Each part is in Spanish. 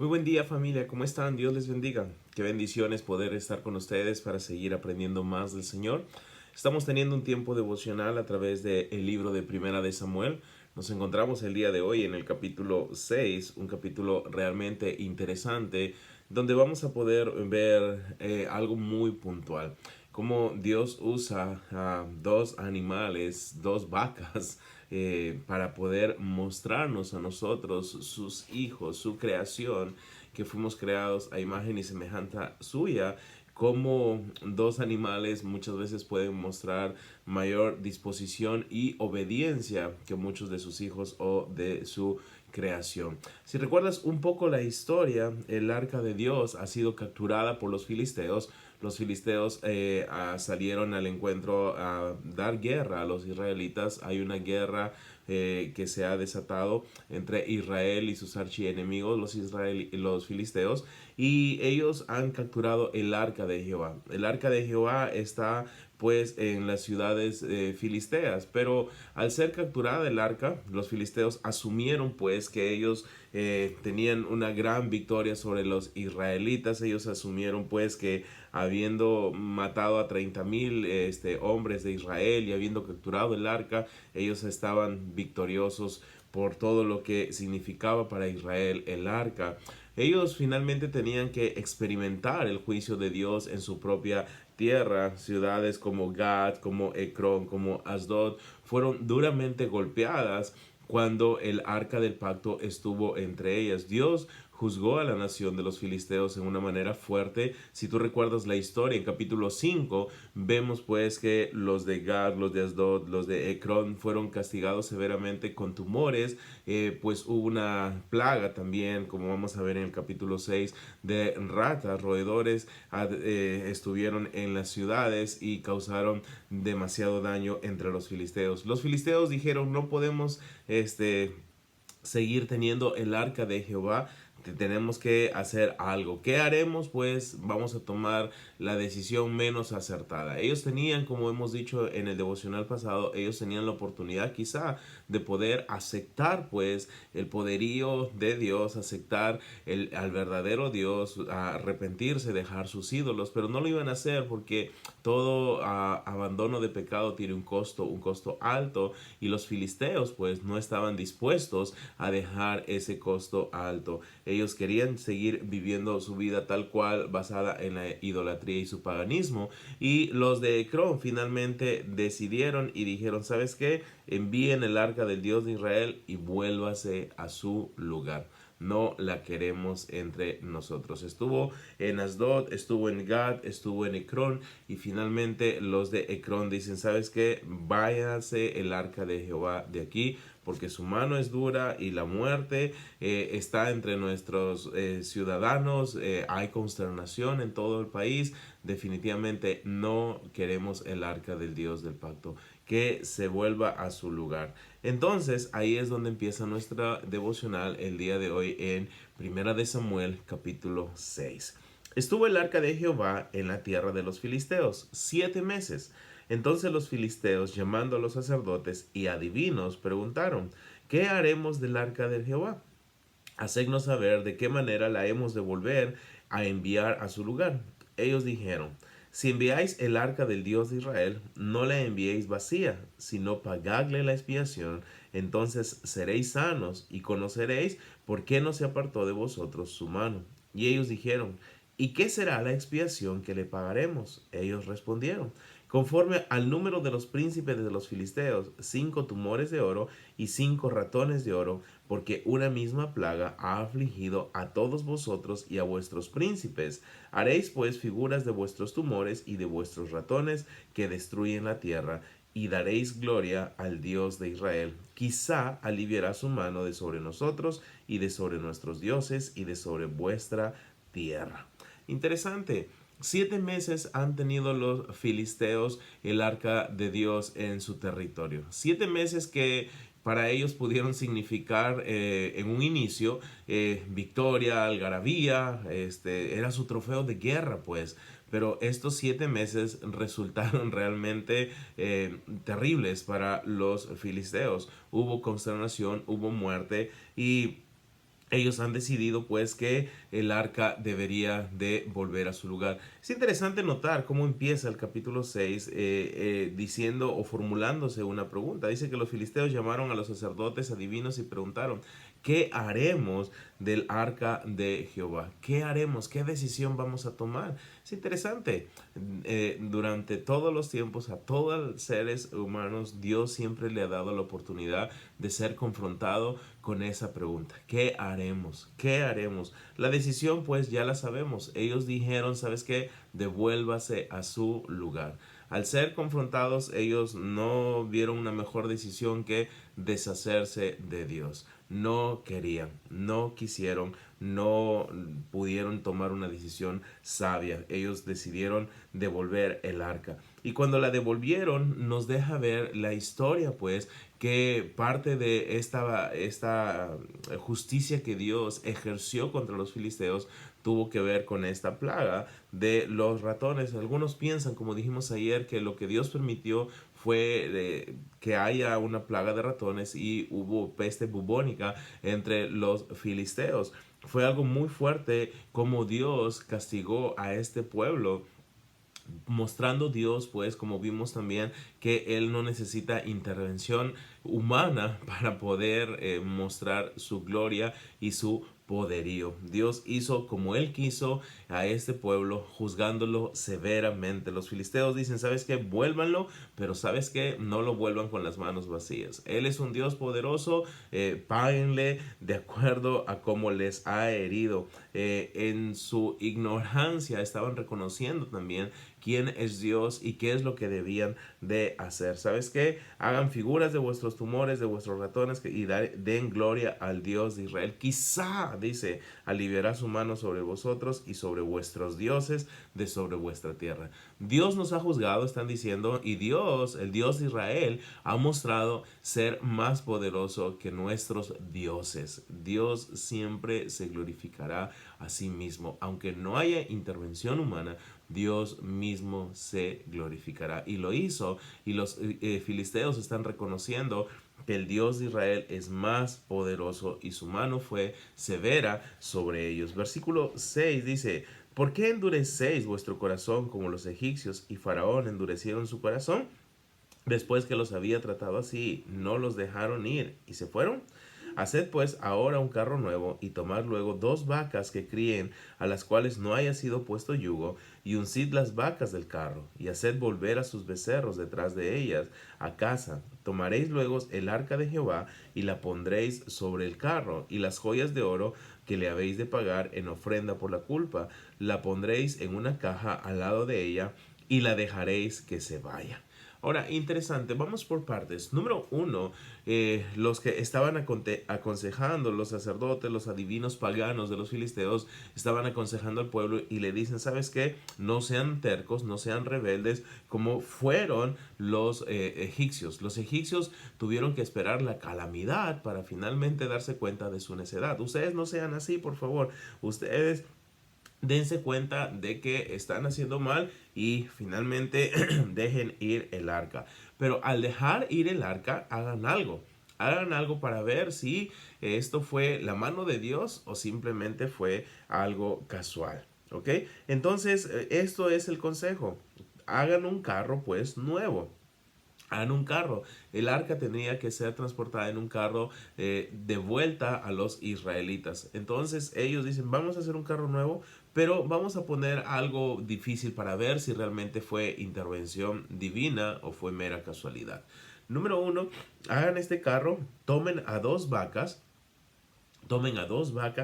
Muy buen día familia, ¿cómo están? Dios les bendiga. Qué bendiciones poder estar con ustedes para seguir aprendiendo más del Señor. Estamos teniendo un tiempo devocional a través del libro de Primera de Samuel. Nos encontramos el día de hoy en el capítulo 6, un capítulo realmente interesante, donde vamos a poder ver algo muy puntual. Cómo Dios usa a dos animales, dos vacas, para poder mostrarnos a nosotros, sus hijos, su creación, que fuimos creados a imagen y semejanza suya, como dos animales muchas veces pueden mostrar mayor disposición y obediencia que muchos de sus hijos o de su creación. Si recuerdas un poco la historia, el arca de Dios ha sido capturada por los filisteos. Los filisteos salieron al encuentro a dar guerra a los israelitas. Hay una guerra que se ha desatado entre Israel y sus archienemigos, los filisteos, y ellos han capturado el arca de Jehová. El arca de Jehová está pues en las ciudades filisteas, pero al ser capturada el arca, los filisteos asumieron pues que ellos tenían una gran victoria sobre los israelitas. Ellos asumieron pues que habiendo matado a 30,000 hombres de Israel y habiendo capturado el arca, ellos estaban victoriosos por todo lo que significaba para Israel el arca. Ellos finalmente tenían que experimentar el juicio de Dios en su propia tierra. Ciudades como Gad, como Ecrón, como Asdod fueron duramente golpeadas cuando el arca del pacto estuvo entre ellas. Dios juzgó a la nación de los filisteos en una manera fuerte. Si tú recuerdas la historia, en capítulo 5 vemos pues que los de Gad, los de Asdod, los de Ecrón fueron castigados severamente con tumores. Pues hubo una plaga también, como vamos a ver en el capítulo 6, de ratas, roedores, estuvieron en las ciudades y causaron demasiado daño entre los filisteos. Los filisteos dijeron: no podemos seguir teniendo el arca de Jehová, tenemos que hacer algo. ¿Qué haremos? Pues vamos a tomar la decisión menos acertada. Ellos tenían, como hemos dicho en el devocional pasado, ellos tenían la oportunidad quizá de poder aceptar pues el poderío de Dios, aceptar al verdadero Dios, arrepentirse, dejar sus ídolos, pero no lo iban a hacer porque todo abandono de pecado tiene un costo alto, y los filisteos pues no estaban dispuestos a dejar ese costo alto. Ellos querían seguir viviendo su vida tal cual, basada en la idolatría y su paganismo. Y los de Ecrón finalmente decidieron y dijeron: ¿sabes qué? Envíen el arca del Dios de Israel y vuélvase a su lugar. No la queremos entre nosotros. Estuvo en Asdod, estuvo en Gad, estuvo en Ecrón, y finalmente los de Ecrón dicen: ¿sabes qué? Váyase el arca de Jehová de aquí, porque su mano es dura y la muerte está entre nuestros ciudadanos. Hay consternación en todo el país. Definitivamente no queremos el arca del Dios del pacto, que se vuelva a su lugar. Entonces ahí es donde empieza nuestra devocional el día de hoy en Primera de Samuel capítulo 6. Estuvo el arca de Jehová en la tierra de los filisteos 7 meses. Entonces los filisteos, llamando a los sacerdotes y adivinos, preguntaron: ¿qué haremos del arca de Jehová? Hacednos saber de qué manera la hemos de volver a enviar a su lugar. Ellos dijeron: si enviáis el arca del Dios de Israel, no la enviéis vacía, sino pagadle la expiación. Entonces seréis sanos y conoceréis por qué no se apartó de vosotros su mano. Y ellos dijeron: ¿y qué será la expiación que le pagaremos? Ellos respondieron: conforme al número de los príncipes de los filisteos, 5 tumores de oro y 5 ratones de oro, porque una misma plaga ha afligido a todos vosotros y a vuestros príncipes. Haréis pues figuras de vuestros tumores y de vuestros ratones que destruyen la tierra, y daréis gloria al Dios de Israel. Quizá aliviará su mano de sobre nosotros y de sobre nuestros dioses y de sobre vuestra tierra. Interesante. 7 meses han tenido los filisteos el arca de Dios en su territorio. 7 meses que para ellos pudieron significar en un inicio victoria, algarabía. Era su trofeo de guerra pues. Pero estos 7 meses resultaron realmente terribles para los filisteos. Hubo consternación, hubo muerte, y ellos han decidido pues que el arca debería de volver a su lugar. Es interesante notar cómo empieza el capítulo 6 diciendo o formulándose una pregunta. Dice que los filisteos llamaron a los sacerdotes adivinos y preguntaron: ¿qué haremos del arca de Jehová? ¿Qué haremos? ¿Qué decisión vamos a tomar? Es interesante. Durante todos los tiempos, a todos los seres humanos, Dios siempre le ha dado la oportunidad de ser confrontado con esa pregunta: ¿qué haremos? ¿Qué haremos? La decisión pues ya la sabemos. Ellos dijeron: ¿sabes qué? Devuélvase a su lugar. Al ser confrontados, ellos no vieron una mejor decisión que deshacerse de Dios. No querían, no quisieron, no pudieron tomar una decisión sabia. Ellos decidieron devolver el arca. Y cuando la devolvieron, nos deja ver la historia, pues, que parte de esta justicia que Dios ejerció contra los filisteos tuvo que ver con esta plaga de los ratones. Algunos piensan, como dijimos ayer, que lo que Dios permitió fue que haya una plaga de ratones y hubo peste bubónica entre los filisteos. Fue algo muy fuerte como Dios castigó a este pueblo, mostrando Dios, pues, como vimos también, que Él no necesita intervención humana para poder mostrar su gloria y su poderío. Dios hizo como Él quiso a este pueblo, juzgándolo severamente. Los filisteos dicen: ¿sabes qué? Vuélvanlo, pero ¿sabes qué? No lo vuelvan con las manos vacías. Él es un Dios poderoso, páguenle de acuerdo a cómo les ha herido. En su ignorancia estaban reconociendo también quién es Dios y qué es lo que debían de hacer. ¿Sabes qué? Hagan figuras de vuestros tumores, de vuestros ratones, y den gloria al Dios de Israel. Quizá, dice, aliviará su mano sobre vosotros y sobre vuestros dioses de sobre vuestra tierra. Dios nos ha juzgado, están diciendo, y Dios, el Dios de Israel, ha mostrado ser más poderoso que nuestros dioses. Dios siempre se glorificará a sí mismo. Aunque no haya intervención humana, Dios mismo se glorificará. Y lo hizo, y los filisteos están reconociendo que el Dios de Israel es más poderoso y su mano fue severa sobre ellos. Versículo 6 dice: ¿por qué endurecéis vuestro corazón como los egipcios? Y Faraón endurecieron su corazón después que los había tratado así. No los dejaron ir y se fueron. Haced pues ahora un carro nuevo, y tomad luego 2 vacas que críen, a las cuales no haya sido puesto yugo, y uncid las vacas del carro, y haced volver a sus becerros detrás de ellas a casa. Tomaréis luego el arca de Jehová, y la pondréis sobre el carro, y las joyas de oro que le habéis de pagar en ofrenda por la culpa, la pondréis en una caja al lado de ella, y la dejaréis que se vaya. Ahora, interesante, vamos por partes. Número uno, los que estaban aconsejando, los sacerdotes, los adivinos paganos de los filisteos, estaban aconsejando al pueblo y le dicen: ¿sabes qué? No sean tercos, no sean rebeldes como fueron los egipcios. Los egipcios tuvieron que esperar la calamidad para finalmente darse cuenta de su necedad. Ustedes no sean así, por favor. Ustedes dense cuenta de que están haciendo mal y finalmente dejen ir el arca. Pero al dejar ir el arca, hagan algo. Hagan algo para ver si esto fue la mano de Dios o simplemente fue algo casual. ¿Ok? Entonces, esto es el consejo. Hagan un carro pues nuevo. Hagan un carro. El arca tenía que ser transportada en un carro de vuelta a los israelitas. Entonces ellos dicen: vamos a hacer un carro nuevo, pero vamos a poner algo difícil para ver si realmente fue intervención divina o fue mera casualidad. Número uno, hagan este carro, tomen a dos vacas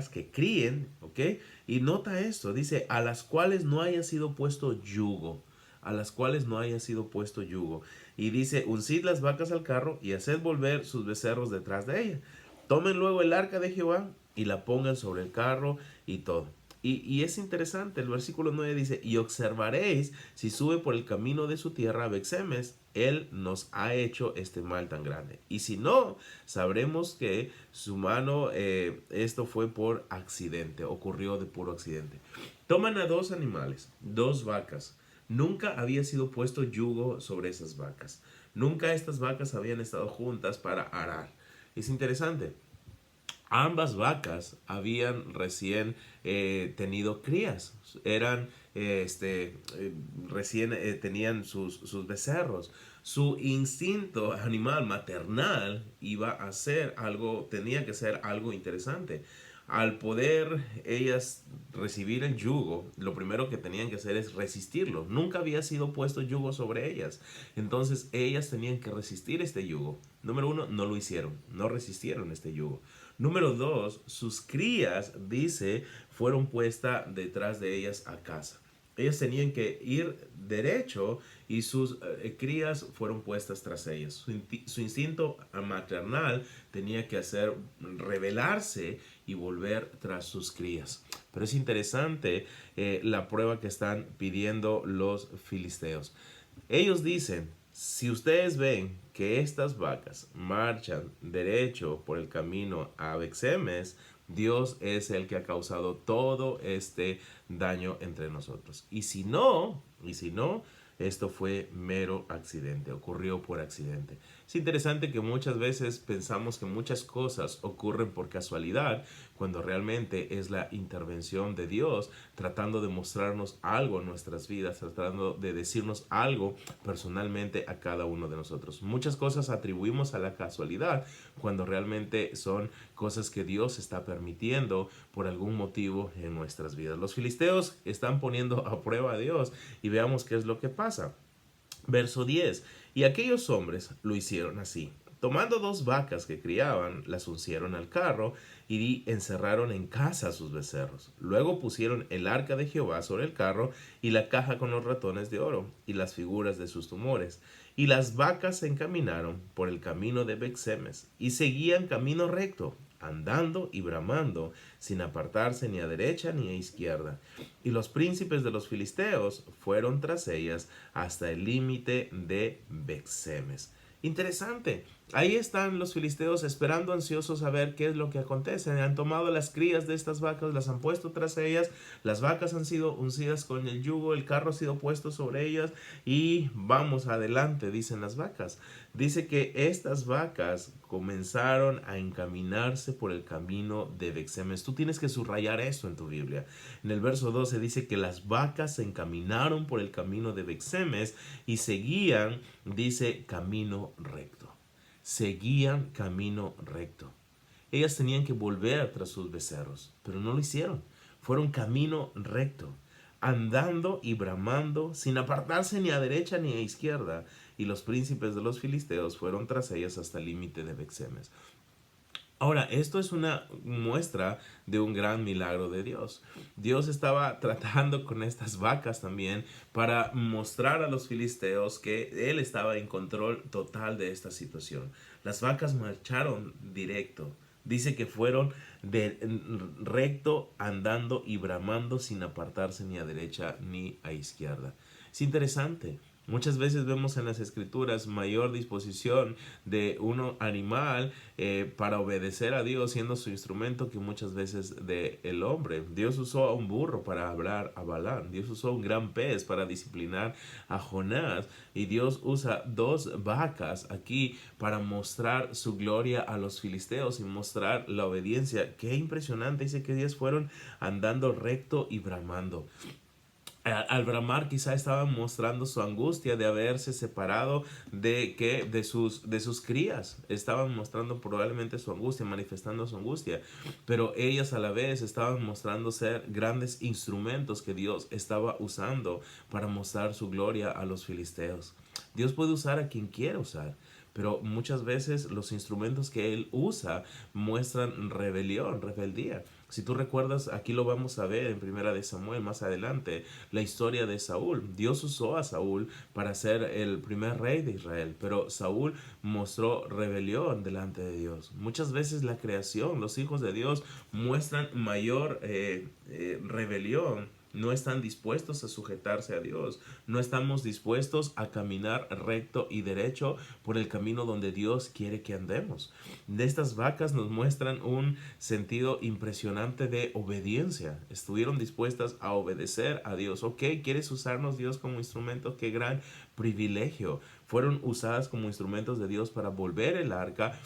que críen, ¿ok? Y nota esto, dice: a las cuales no haya sido puesto yugo. A las cuales no haya sido puesto yugo. Y dice: uncid las vacas al carro y haced volver sus becerros detrás de ella. Tomen luego el arca de Jehová y la pongan sobre el carro y todo. Y es interesante, el versículo 9 dice: y observaréis si sube por el camino de su tierra a Bexemes. Él nos ha hecho este mal tan grande. Y si no, sabremos que su mano, esto fue por accidente, ocurrió de puro accidente. Toman a 2 animales, 2 vacas. Nunca había sido puesto yugo sobre esas vacas. Nunca estas vacas habían estado juntas para arar. Es interesante. Ambas vacas habían recién tenido crías, eran recién tenían sus becerros. Su instinto animal maternal iba a ser algo, tenía que ser algo interesante. Al poder ellas recibir el yugo, lo primero que tenían que hacer es resistirlo. Nunca había sido puesto yugo sobre ellas. Entonces ellas tenían que resistir este yugo. Número uno, no lo hicieron, no resistieron este yugo. Número dos, sus crías, dice, fueron puestas detrás de ellas a casa. Ellas tenían que ir derecho y sus crías fueron puestas tras ellas. Su instinto maternal tenía que hacer rebelarse y volver tras sus crías. Pero es interesante la prueba que están pidiendo los filisteos. Ellos dicen, si ustedes ven que estas vacas marchan derecho por el camino a Bexemes, Dios es el que ha causado todo este daño entre nosotros. Y si no, esto fue mero accidente, ocurrió por accidente. Es interesante que muchas veces pensamos que muchas cosas ocurren por casualidad, cuando realmente es la intervención de Dios tratando de mostrarnos algo en nuestras vidas, tratando de decirnos algo personalmente a cada uno de nosotros. Muchas cosas atribuimos a la casualidad cuando realmente son cosas que Dios está permitiendo por algún motivo en nuestras vidas. Los filisteos están poniendo a prueba a Dios y veamos qué es lo que pasa. Verso 10. Y aquellos hombres lo hicieron así. Tomando 2 vacas que criaban, las uncieron al carro y encerraron en casa a sus becerros. Luego pusieron el arca de Jehová sobre el carro y la caja con los ratones de oro y las figuras de sus tumores. Y las vacas se encaminaron por el camino de Bexemes y seguían camino recto, andando y bramando, sin apartarse ni a derecha ni a izquierda. Y los príncipes de los filisteos fueron tras ellas hasta el límite de Bexemes. Interesante. Ahí están los filisteos esperando ansiosos a ver qué es lo que acontece. Han tomado las crías de estas vacas, las han puesto tras ellas. Las vacas han sido uncidas con el yugo, el carro ha sido puesto sobre ellas y vamos adelante, dicen las vacas. Dice que estas vacas comenzaron a encaminarse por el camino de Bexemes. Tú tienes que subrayar esto en tu Biblia. En el verso 12 dice que las vacas se encaminaron por el camino de Bexemes y seguían, dice, camino recto. Seguían camino recto. Ellas tenían que volver tras sus becerros, pero no lo hicieron. Fueron camino recto, andando y bramando, sin apartarse ni a derecha ni a izquierda. Y los príncipes de los filisteos fueron tras ellas hasta el límite de Bexemes. Ahora, esto es una muestra de un gran milagro de Dios. Dios estaba tratando con estas vacas también para mostrar a los filisteos que Él estaba en control total de esta situación. Las vacas marcharon directo. Dice que fueron de recto, andando y bramando sin apartarse ni a derecha ni a izquierda. Es interesante. Muchas veces vemos en las escrituras mayor disposición de un animal para obedecer a Dios siendo su instrumento que muchas veces de el hombre. Dios usó a un burro para hablar a Balaam. Dios usó un gran pez para disciplinar a Jonás. Y Dios usa 2 vacas aquí para mostrar su gloria a los filisteos y mostrar la obediencia. Qué impresionante. Dice que ellos fueron andando recto y bramando. Al bramar quizá estaban mostrando su angustia de haberse separado de sus crías. Estaban mostrando probablemente su angustia, manifestando su angustia. Pero ellas a la vez estaban mostrando ser grandes instrumentos que Dios estaba usando para mostrar su gloria a los filisteos. Dios puede usar a quien quiera usar. Pero muchas veces los instrumentos que Él usa muestran rebelión, rebeldía. Si tú recuerdas, aquí lo vamos a ver en Primera de Samuel más adelante, la historia de Saúl. Dios usó a Saúl para ser el primer rey de Israel, pero Saúl mostró rebelión delante de Dios. Muchas veces la creación, los hijos de Dios muestran mayor rebelión. No están dispuestos a sujetarse a Dios. No estamos dispuestos a caminar recto y derecho por el camino donde Dios quiere que andemos. De estas vacas nos muestran un sentido impresionante de obediencia. Estuvieron dispuestas a obedecer a Dios. Ok, ¿quieres usarnos, Dios, como instrumento? Qué gran privilegio. Fueron usadas como instrumentos de Dios para volver el arca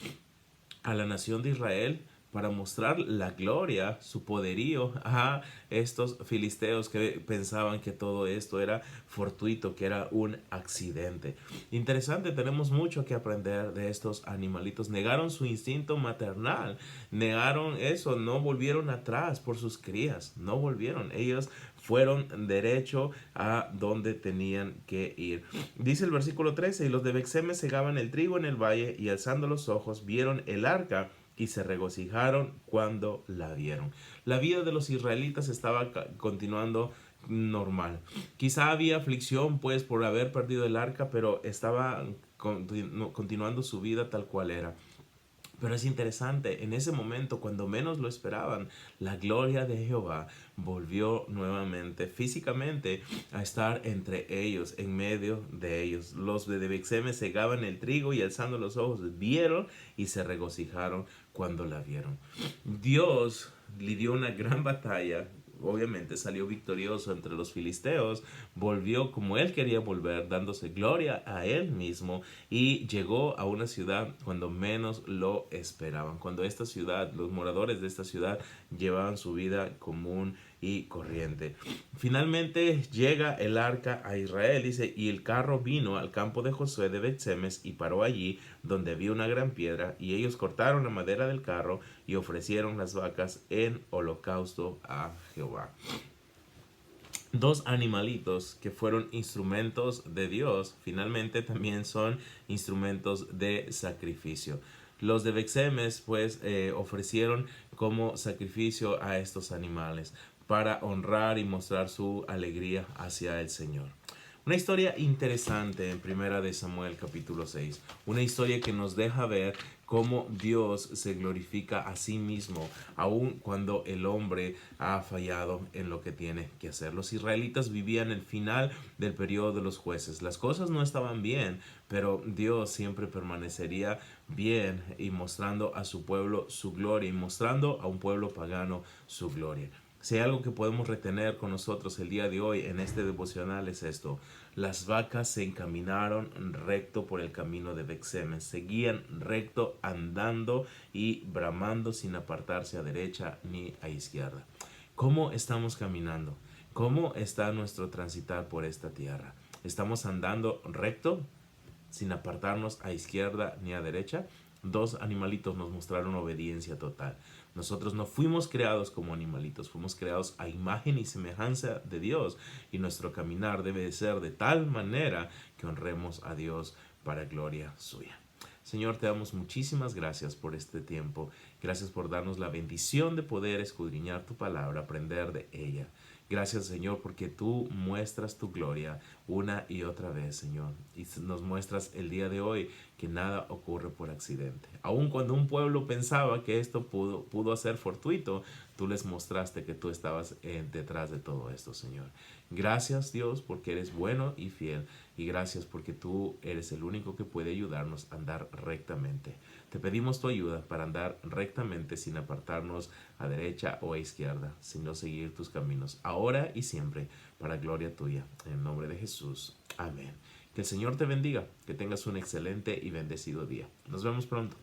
a la nación de Israel, para mostrar la gloria, su poderío a estos filisteos que pensaban que todo esto era fortuito, que era un accidente. Interesante, tenemos mucho que aprender de estos animalitos. Negaron su instinto maternal, negaron eso, no volvieron atrás por sus crías, no volvieron. Ellos fueron derecho a donde tenían que ir. Dice el versículo 13, y los de Bexeme segaban el trigo en el valle, y alzando los ojos vieron el arca, y se regocijaron cuando la vieron. La vida de los israelitas estaba continuando normal. Quizá había aflicción pues por haber perdido el arca, pero estaba continuando su vida tal cual era. Pero es interesante, en ese momento, cuando menos lo esperaban, la gloria de Jehová volvió nuevamente físicamente a estar entre ellos, en medio de ellos. Los de Bexeme segaban el trigo y alzando los ojos vieron y se regocijaron cuando la vieron. Dios lidió una gran batalla. Obviamente salió victorioso entre los filisteos, volvió como él quería volver, dándose gloria a él mismo, y llegó a una ciudad cuando menos lo esperaban, cuando esta ciudad, los moradores de esta ciudad llevaban su vida común y corriente. Finalmente llega el arca a Israel, dice, y el carro vino al campo de Josué de Bet-Semes y paró allí donde había una gran piedra, y ellos cortaron la madera del carro y ofrecieron las vacas en holocausto a Jehová. Dos animalitos que fueron instrumentos de Dios, finalmente también son instrumentos de sacrificio. Los de Bexemes pues ofrecieron como sacrificio a estos animales para honrar y mostrar su alegría hacia el Señor. Una historia interesante en Primera de Samuel capítulo 6. Una historia que nos deja ver cómo Dios se glorifica a sí mismo, aun cuando el hombre ha fallado en lo que tiene que hacer. Los israelitas vivían el final del periodo de los jueces. Las cosas no estaban bien, pero Dios siempre permanecería bien y mostrando a su pueblo su gloria y mostrando a un pueblo pagano su gloria. Si hay algo que podemos retener con nosotros el día de hoy en este devocional es esto: las vacas se encaminaron recto por el camino de Bexemes, seguían recto andando y bramando sin apartarse a derecha ni a izquierda. ¿Cómo estamos caminando? ¿Cómo está nuestro transitar por esta tierra? ¿Estamos andando recto sin apartarnos a izquierda ni a derecha? Dos animalitos nos mostraron obediencia total. Nosotros no fuimos creados como animalitos, fuimos creados a imagen y semejanza de Dios, y nuestro caminar debe de ser de tal manera que honremos a Dios para gloria suya. Señor, te damos muchísimas gracias por este tiempo. Gracias por darnos la bendición de poder escudriñar tu palabra, aprender de ella. Gracias, Señor, porque tú muestras tu gloria una y otra vez, Señor. Y nos muestras el día de hoy que nada ocurre por accidente. Aun cuando un pueblo pensaba que esto pudo ser fortuito, tú les mostraste que tú estabas detrás de todo esto, Señor. Gracias, Dios, porque eres bueno y fiel. Y gracias porque tú eres el único que puede ayudarnos a andar rectamente. Te pedimos tu ayuda para andar rectamente sin apartarnos a derecha o a izquierda, sino seguir tus caminos, ahora y siempre, para gloria tuya. En el nombre de Jesús. Amén. Que el Señor te bendiga, que tengas un excelente y bendecido día. Nos vemos pronto.